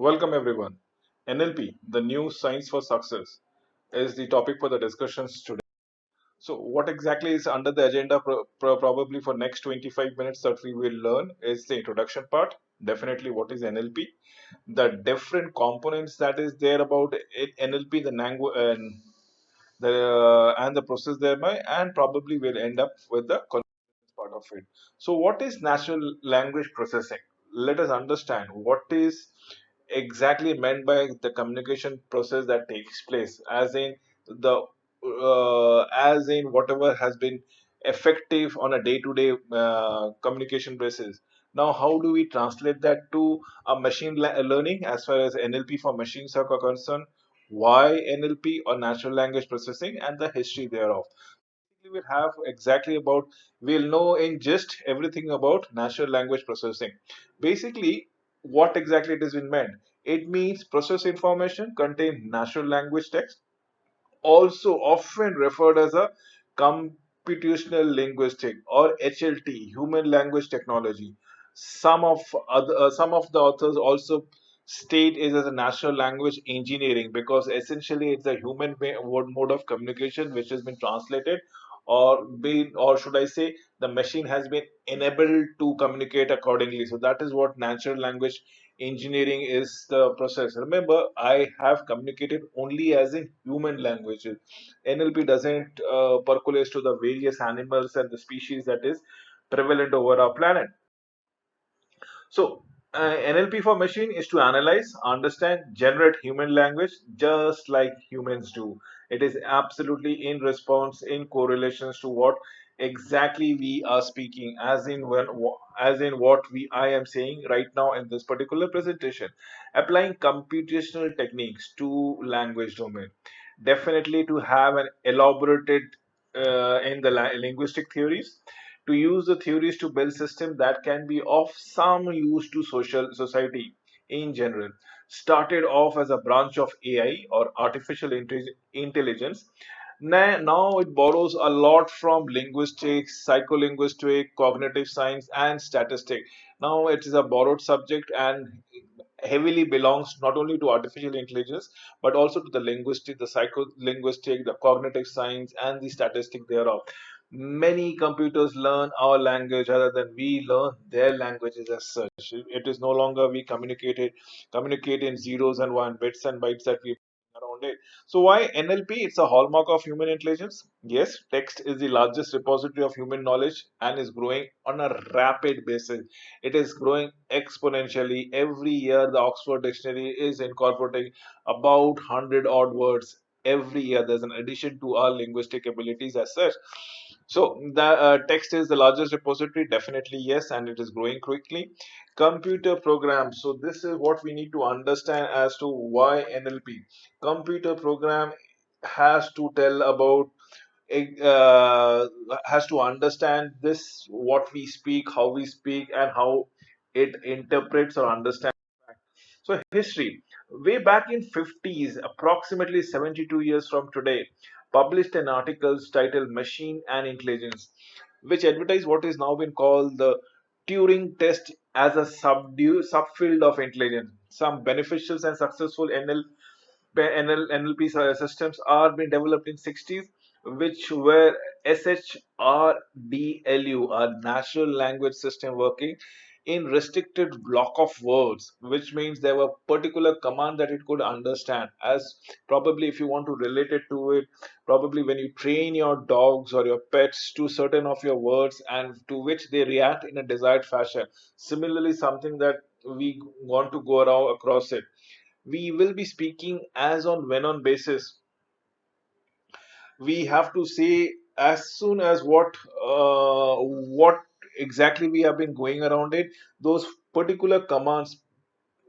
Welcome everyone. NLP, the new science for success, is the topic for the discussions today. So, what exactly is under the agenda probably for next 25 minutes that we will learn is the introduction part. Definitely, what is NLP? The different components that is there about NLP, the process thereby, and probably we'll end up with the conclusions part of it. So, what is natural language processing? Let us understand what is exactly meant by the communication process that takes place, as in whatever has been effective on a day-to-day communication basis. Now, how do we translate that to a learning as far as NLP for machines are concerned? Why NLP or natural language processing and the history thereof. We will have exactly about we'll know in just everything about natural language processing. Basically, what exactly it is been meant? It means process information contain natural language text, also often referred as a computational linguistic or HLT, human language technology. Some of the authors also state it as a natural language engineering because essentially it's a mode of communication which has been translated or should I say the machine has been enabled to communicate accordingly. So that is what natural language engineering is the process. Remember, I have communicated only as in human languages. NLP doesn't percolate to the various animals and the species that is prevalent over our planet. So, NLP for machine is to analyze, understand, generate human language just like humans do. It is absolutely in response, in correlations to what exactly we are speaking, as in what we I am saying right now in this particular presentation. Applying computational techniques to language domain, definitely to have an elaborated in the linguistic theories, to use the theories to build systems that can be of some use to social society in general. Started off as a branch of AI or intelligence. Now it borrows a lot from linguistics, psycholinguistic, cognitive science, and statistics. Now it is a borrowed subject and heavily belongs not only to artificial intelligence but also to the linguistic, the psycholinguistic, the cognitive science, and the statistic thereof. Many computers learn our language rather than we learn their languages as such. It is no longer we communicate in zeros and one bits and bytes that we around it. So why NLP? It's a hallmark of human intelligence. Yes, text is the largest repository of human knowledge and is growing on a rapid basis. It is growing exponentially. Every year, the Oxford Dictionary is incorporating about 100 odd words every year. There's an addition to our linguistic abilities as such. So the text is the largest repository, definitely yes, and it is growing quickly. Computer programs. So this is what we need to understand as to why NLP. Computer program has to tell about uh, has to understand this what we speak, how we speak, and how it interprets or understands. So history, way back in 50s, approximately 72 years from today, published an article titled Machine and Intelligence, which advertised what is now been called the Turing test as a subfield of intelligence. Some beneficial and successful NLP systems are being developed in 60s, which were SHRDLU, a natural language system working in restricted block of words, which means there were particular command that it could understand. As probably if you want to relate it to it, probably when you train your dogs or your pets to certain of your words and to which they react in a desired fashion. Similarly, something that we want to go around across it, we will be speaking as on when on basis. We have to say as soon as what exactly we have been going around it, those particular commands,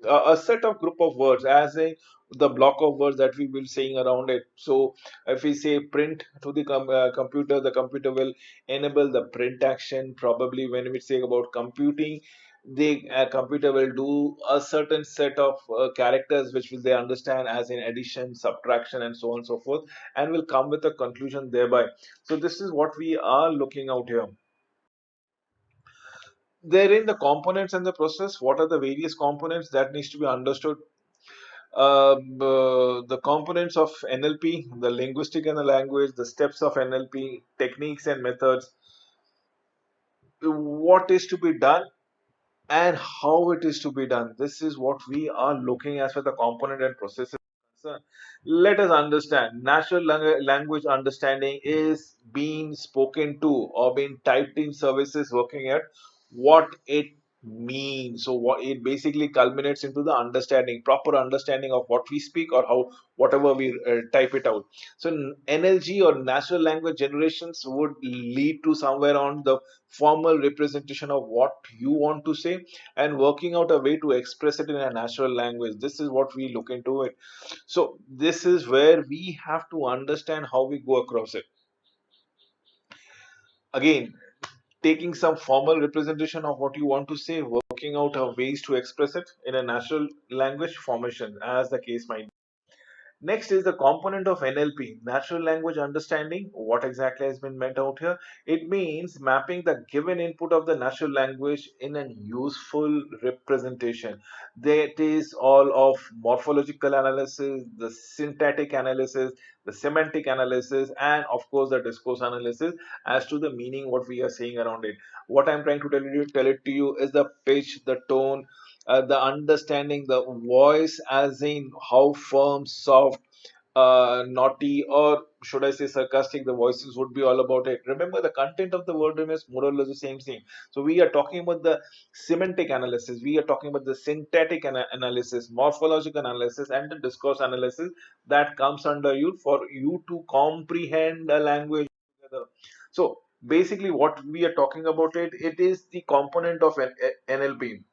a set of group of words as a the block of words that we will saying around it. So if we say print to the computer, the computer will enable the print action. Probably when we say about computing, the computer will do a certain set of characters which will they understand as in addition, subtraction, and so on and so forth, and will come with a conclusion thereby. So this is what we are looking out here. Therein the components and the process, what are the various components that needs to be understood. The components of NLP, the linguistic and the language, the steps of NLP, techniques and methods, what is to be done and how it is to be done. This is what we are looking as for the component and processes concerned. Let us understand natural language understanding is being spoken to or being typed in services working at what it means. So what it basically culminates into the understanding, proper understanding of what we speak or how whatever we type it out. So NLG or natural language generations would lead to somewhere on the formal representation of what you want to say and working out a way to express it in a natural language. This is what we look into it. So this is where we have to understand how we go across it. Again, taking some formal representation of what you want to say, working out a ways to express it in a natural language formation, as the case might be. Next is the component of NLP, natural language understanding. What exactly has been meant out here? It means mapping the given input of the natural language in a useful representation. That is all of morphological analysis, the syntactic analysis, the semantic analysis, and of course the discourse analysis as to the meaning what we are saying around it. What I'm trying to tell it to you is the pitch, the tone, the understanding, the voice, as in how firm, soft, naughty, or should I say sarcastic, the voices would be all about it. Remember, the content of the word remains more or less the same thing. So we are talking about the semantic analysis, we are talking about the syntactic analysis, morphological analysis, and the discourse analysis that comes under you for you to comprehend a language together. So basically, what we are talking about it is the component of an NLP.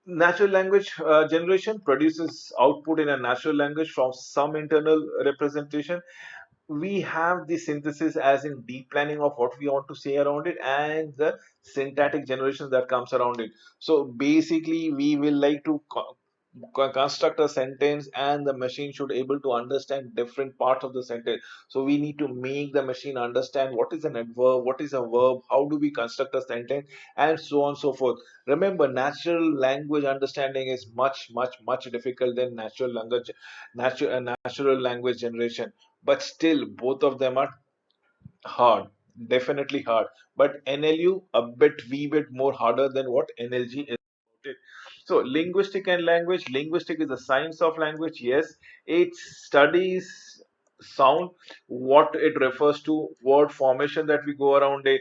Natural language generation produces output in a natural language from some internal representation. We have the synthesis as in deep planning of what we want to say around it and the syntactic generation that comes around it. So basically we will like to construct a sentence and the machine should able to understand different parts of the sentence. So we need to make the machine understand what is an adverb, what is a verb, how do we construct a sentence, and so on and so forth. Remember, natural language understanding is much difficult than natural language generation, but still both of them are hard, definitely hard. But NLU a bit wee bit more harder than what NLG is. Okay. So linguistic and language. Linguistic is the science of language. Yes, it studies sound, what it refers to, word formation that we go around it,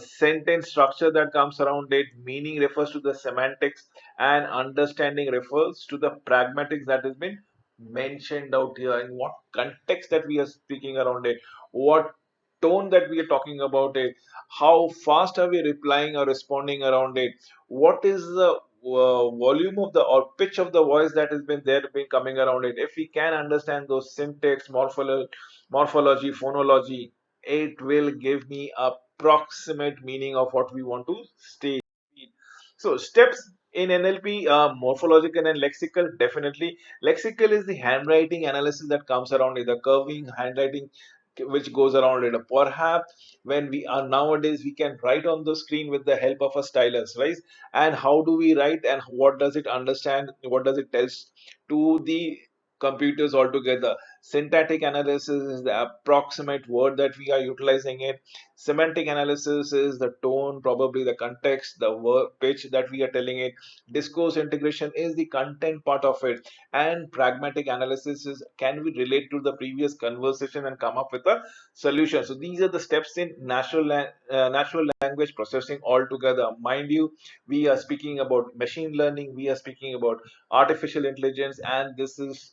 sentence structure that comes around it, meaning refers to the semantics, and understanding refers to the pragmatics that has been mentioned out here, in what context that we are speaking around it, what tone that we are talking about it, how fast are we replying or responding around it, what is the volume of the or pitch of the voice that has been there been coming around it. If we can understand those syntax, morphology, phonology, it will give me approximate meaning of what we want to state. So steps in NLP, morphological and lexical, definitely. Lexical is the handwriting analysis that comes around it, the curving handwriting which goes around it. Perhaps when we are nowadays, we can write on the screen with the help of a stylus, right? And how do we write and what does it understand? What does it tell to the computers altogether? Syntactic analysis is the approximate word that we are utilizing it. Semantic analysis is the tone, probably the context, the word pitch that we are telling it. Discourse integration is the content part of it. And pragmatic analysis is, can we relate to the previous conversation and come up with a solution? So these are the steps in natural language processing altogether. Mind you, we are speaking about machine learning, we are speaking about artificial intelligence, and this is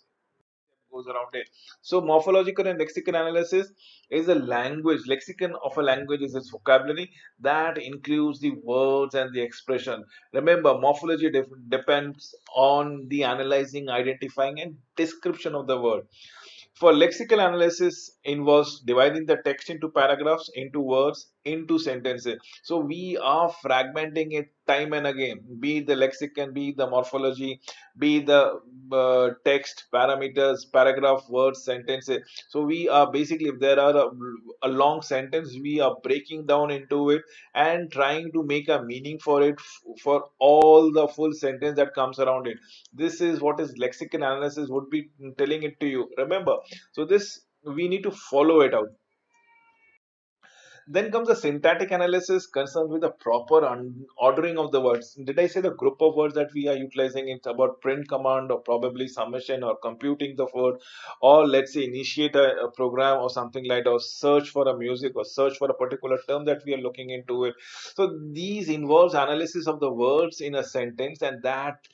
goes around it. So morphological and lexical analysis is a language. Lexicon of a language is its vocabulary that includes the words and the expression. Remember, morphology depends on the analyzing, identifying, and description of the word. For lexical analysis involves dividing the text into paragraphs, into words, into sentences. So we are fragmenting it time and again, be it the lexicon, be it the morphology, be it the text, parameters, paragraph, words, sentences. So we are basically, if there are a long sentence, we are breaking down into it and trying to make a meaning for it, for all the full sentence that comes around it. This is what is lexicon analysis would be telling it to you, remember. So this, we need to follow it out. Then comes the syntactic analysis concerned with the proper ordering of the words. Did I say the group of words that we are utilizing? It's about print command or probably summation or computing the word, or let's say initiate a program or something like that, or search for a music or search for a particular term that we are looking into it. So these involves analysis of the words in a sentence, and that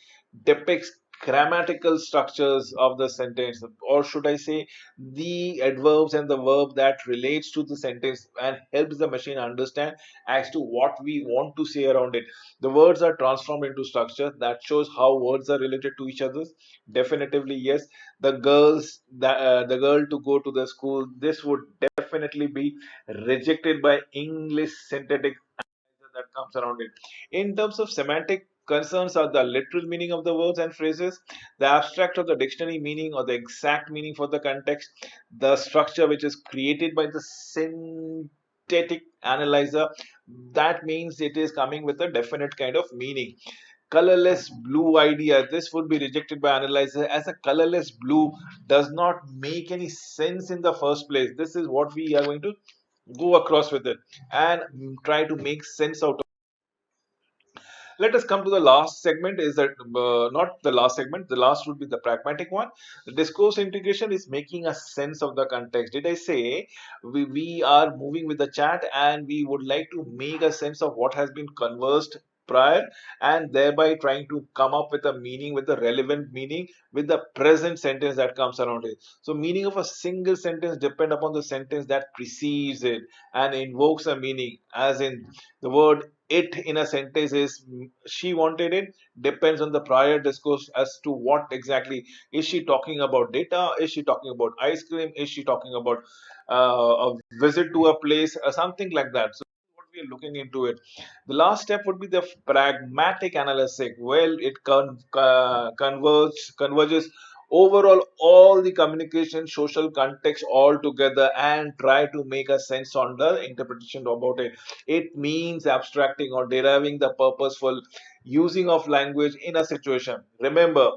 depicts grammatical structures of the sentence, or should I say the adverbs and the verb that relates to the sentence, and helps the machine understand as to what we want to say around it. The words are transformed into structure that shows how words are related to each other. Definitively yes. The girl to go to the school, this would definitely be rejected by English synthetic that comes around it. In terms of semantic concerns are the literal meaning of the words and phrases, the abstract or the dictionary meaning or the exact meaning for the context, the structure which is created by the synthetic analyzer. That means it is coming with a definite kind of meaning. Colorless blue idea, this would be rejected by analyzer, as a colorless blue does not make any sense in the first place. This is what we are going to go across with it and try to make sense out. Let us come to the last segment. Is that not the last segment? The last would be the pragmatic one. The discourse integration is making a sense of the context. Did I say we are moving with the chat and we would like to make a sense of what has been conversed prior, and thereby trying to come up with a meaning, with the relevant meaning with the present sentence that comes around it. So meaning of a single sentence depend upon the sentence that precedes it and invokes a meaning, as in the word it in a sentence is she wanted it, depends on the prior discourse as to what exactly is she talking about. Data, is she talking about ice cream, is she talking about a visit to a place, something like that. So what we are looking into it. The last step would be the pragmatic analysis. Well, it converges overall all the communication social context all together and try to make a sense on the interpretation about it. It means abstracting or deriving the purposeful using of language in a situation. Remember,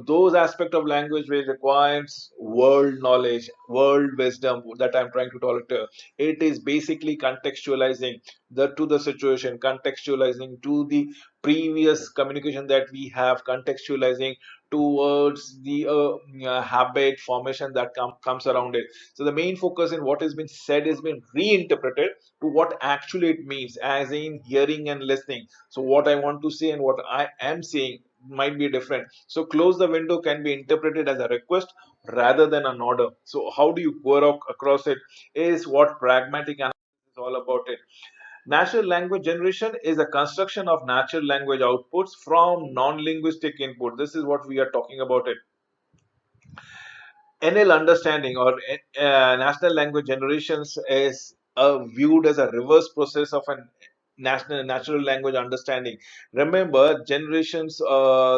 those aspects of language which requires world knowledge, world wisdom that I'm trying to talk to. It is basically contextualizing the to the situation, contextualizing to the previous communication that we have, contextualizing towards the habit formation that comes around it. So the main focus in what has been said has been reinterpreted to what actually it means, as in hearing and listening. So what I want to say and what I am saying might be different. So close the window can be interpreted as a request rather than an order. So how do you go across it is what pragmatic analysis is all about it. Natural language generation is a construction of natural language outputs from non-linguistic input. This is what we are talking about it. NL understanding or national language generations is viewed as a reverse process of an natural language understanding. Remember, generations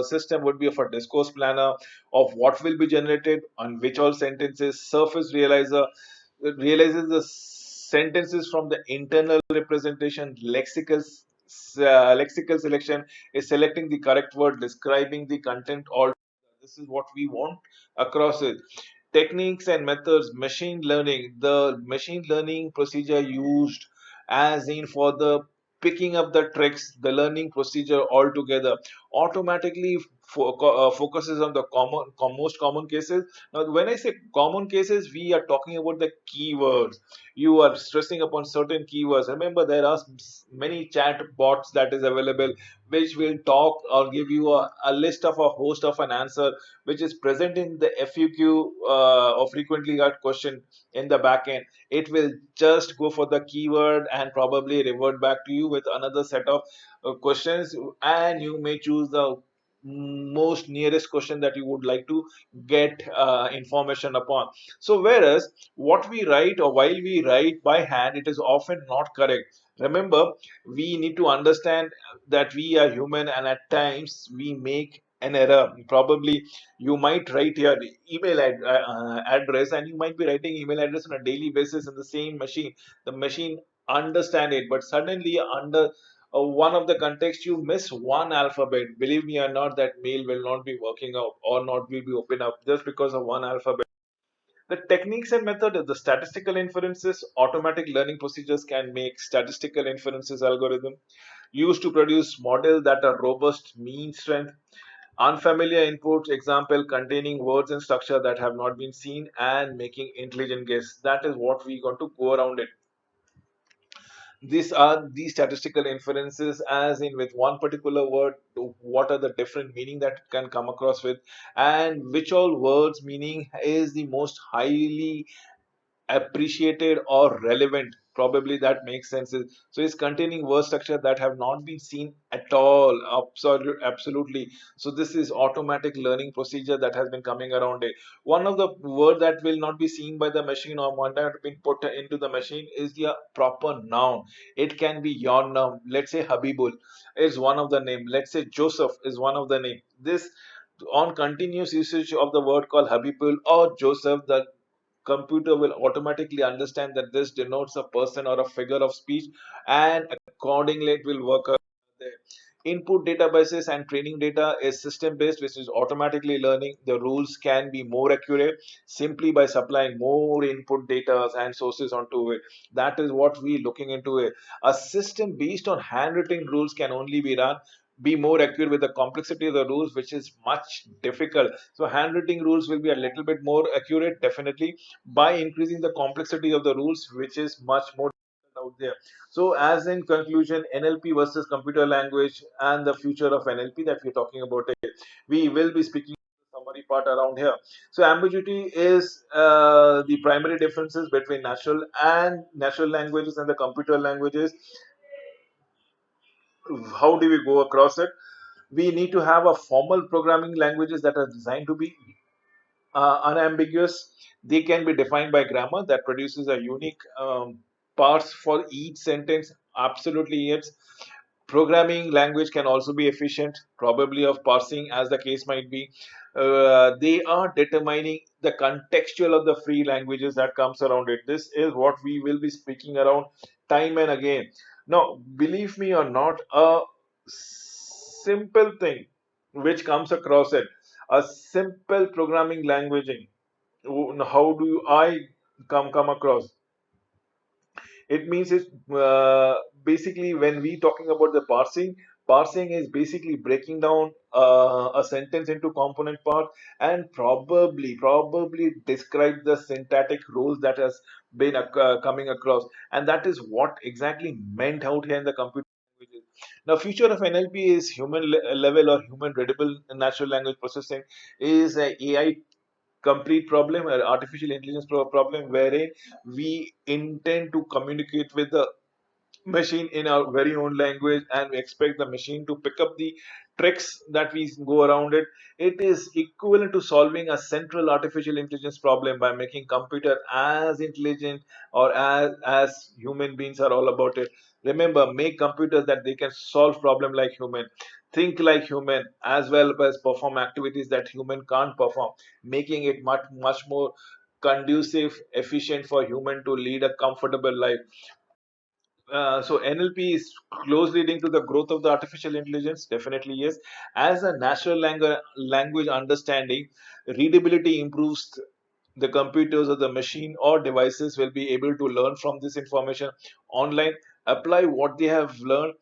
system would be of a discourse planner of what will be generated on which all sentences. Surface realizer realizes the sentences from the internal representation. Lexical selection is selecting the correct word describing the content all. This is what we want across it. Techniques and methods, machine learning, the machine learning procedure used as in for the picking up the tricks, the learning procedure altogether automatically focuses on the most common cases. Now when I say common cases, we are talking about the keywords. You are stressing upon certain keywords. Remember, there are many chat bots that is available which will talk or give you a list of a host of an answer which is present in the FUQ or frequently asked question in the backend. It will just go for the keyword and probably revert back to you with another set of questions, and you may choose the most nearest question that you would like to get information upon. So whereas what we write or while we write by hand, it is often not correct. Remember, we need to understand that we are human, and at times we make an error. Probably you might write your address, and you might be writing email address on a daily basis in the same machine. The machine understand it, but suddenly under one of the context you miss one alphabet. Believe me or not, that mail will not be working out or not will be open up just because of one alphabet. The techniques and method of the statistical inferences, automatic learning procedures can make statistical inferences algorithm used to produce models that are robust mean strength, unfamiliar inputs, example containing words and structure that have not been seen, and making intelligent guess. That is what we got to go around it. These are the statistical inferences, as in with one particular word, what are the different meaning that it can come across with, and which all words meaning is the most highly appreciated or relevant. Probably that makes sense. So it's containing word structure that have not been seen at all. Absolutely. So this is automatic learning procedure that has been coming around it. One of the word that will not be seen by the machine or one that have been put into the machine is the proper noun. It can be your noun. Let's say Habibul is one of the name. Let's say Joseph is one of the name. This on continuous usage of the word called Habibul or Joseph, the computer will automatically understand that this denotes a person or a figure of speech, and accordingly it will work out there. Input databases and training data is system based, which is automatically learning. The rules can be more accurate simply by supplying more input data and sources onto it. That is what we looking into it. A system based on handwritten rules can only be more accurate with the complexity of the rules, which is much difficult. So handwriting rules will be a little bit more accurate, definitely, by increasing the complexity of the rules, which is much more out there. So, as in conclusion, NLP versus computer language and the future of NLP that we're talking about it, we will be speaking the summary part around here. So, ambiguity is the primary differences between natural languages and the computer languages. How do we go across it? We need to have a formal programming languages that are designed to be unambiguous. They can be defined by grammar that produces a unique parse for each sentence. Absolutely, yes. Programming language can also be efficient, probably of parsing, as the case might be. They are determining the contextual of the free languages that comes around it. This is what we will be speaking around time and again. Now, believe me or not, a simple thing which comes across it, a simple programming languaging. How do I come across? It means it's basically when we talking about the parsing is basically breaking down a sentence into component parts and probably describe the syntactic rules that has been coming across, and that is what exactly meant out here in the computer languages. Now, future of NLP is human level or human readable natural language processing is a AI complete problem, or artificial intelligence problem, wherein we intend to communicate with the machine in our very own language, and we expect the machine to pick up the tricks that we go around it. It is equivalent to solving a central artificial intelligence problem by making computer as intelligent or as human beings are all about it. Remember, make computers that they can solve problem like human, think like human, as well as perform activities that human can't perform, making it much more conducive, efficient for human to lead a comfortable life. So NLP is closely linked to the growth of the artificial intelligence. Definitely, yes. As a natural language understanding, readability improves. The computers or the machine or devices will be able to learn from this information online, apply what they have learned.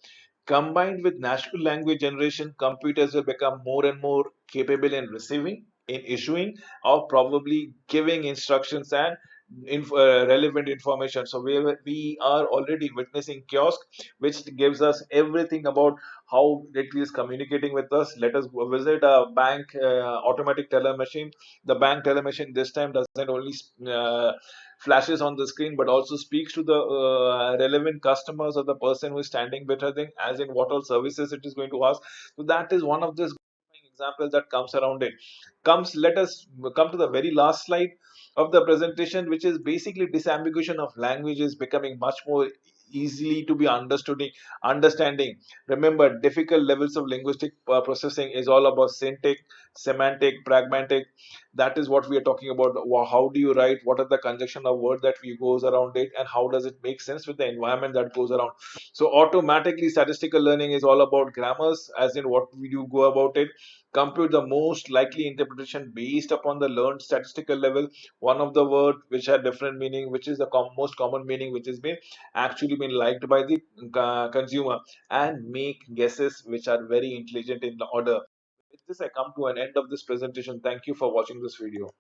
Combined with natural language generation, computers will become more and more capable in receiving, in issuing, or probably giving instructions and relevant information. So we are already witnessing kiosk, which gives us everything about how it is communicating with us. Let us go visit a bank automatic teller machine. The bank teller machine this time doesn't only flashes on the screen, but also speaks to the relevant customers or the person who is standing better thing, as in what all services it is going to ask. So that is one of this example that comes around it. Let us come to the very last slide of the presentation, which is basically disambiguation of language is becoming much more easily to be understanding. Remember, difficult levels of linguistic processing is all about syntax, semantic, pragmatic. That is what we are talking about. How do you write? What are the conjunction of word that we goes around it, and how does it make sense with the environment that goes around? So automatically, statistical learning is all about grammars, as in what we do go about it. Compute the most likely interpretation based upon the learned statistical level. One of the word which had different meaning, which is the most common meaning, which has been actually been liked by the consumer, and make guesses which are very intelligent in the order. With this, I come to an end of this presentation. Thank you for watching this video.